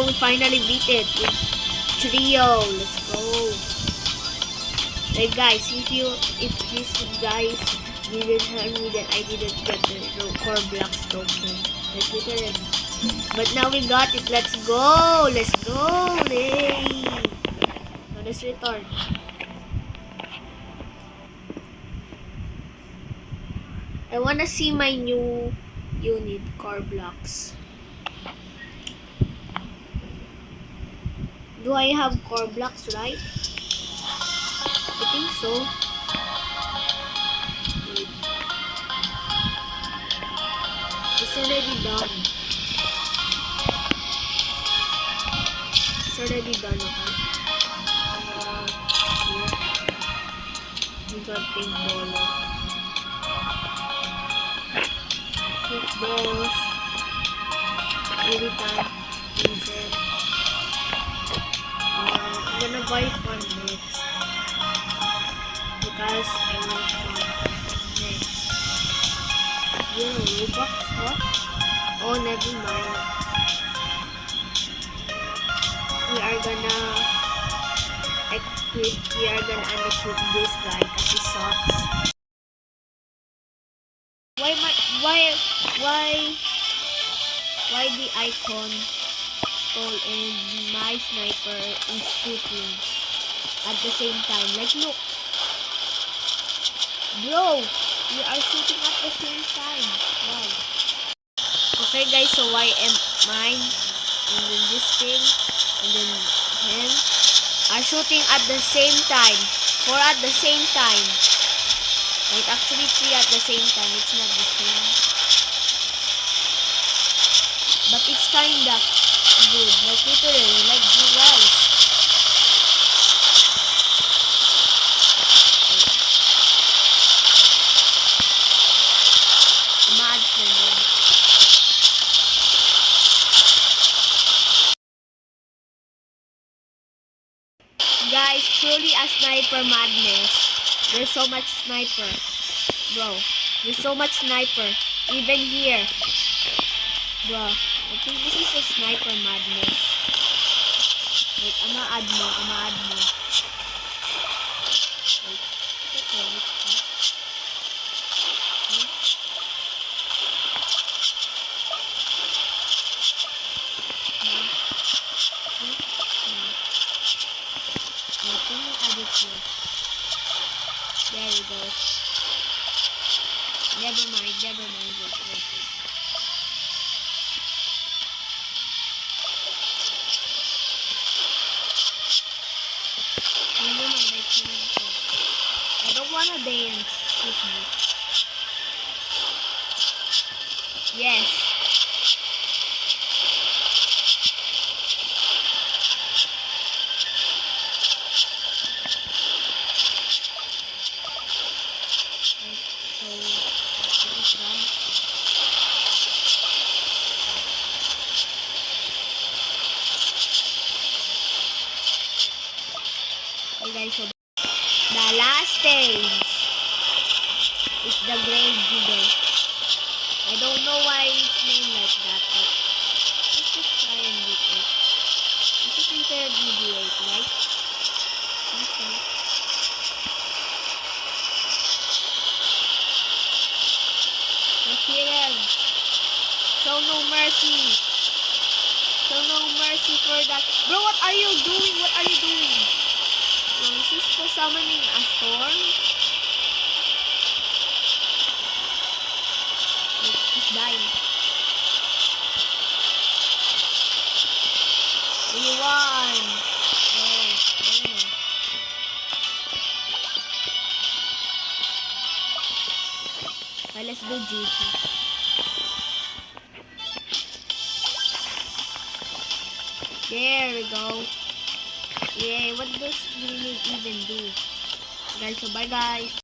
we finally beat it with trio. Let's go. Hey guys, if these guys didn't help me, then I didn't get the core blocks token. Like literally. But now we got it. Let's go. Let's go. Yay. Now let's return. I wanna see my new unit core blocks. Do I have core blocks, right? I think so. Wait. It's already done. It's already done, okay? Here. We got pink bolo. Quick balls. Irritant. Freezer. I'm gonna buy fun next. Because I want fun next. Robux, huh? Oh, never mind. We are gonna unequip this guy because he sucks. Why the icon skull and my sniper is shooting at the same time? Like, look. Bro, we are shooting at the same time. Wow. Okay guys, so why am mine and then this thing and then him are shooting at the same time. 4 at the same time. Like actually 3 at the same time. It's not the same. But it's kinda good. Like literally, like you guys. Mad for them. Guys, truly a sniper madness. There's so much sniper. Bro, there's so much sniper. Even here. Bro, I think this is a sniper madness. Wait, I'ma add more. Wait, okay, what's that? Let me add it here. There we go. Never mind. Wait. I don't wanna dance with me. Yes. Okay guys, so the last stage is the grave digger. I don't know why it's named like that, but let's just try and beat it. This is intermediate, right? Okay. Let's hit him. Show no mercy. Show no mercy for that. Bro, what are you doing? Is this for summoning a storm? He's dying. We won! Oh. Okay, let's do GG. There we go. Yay, what does grenade even do? Guys, so bye guys.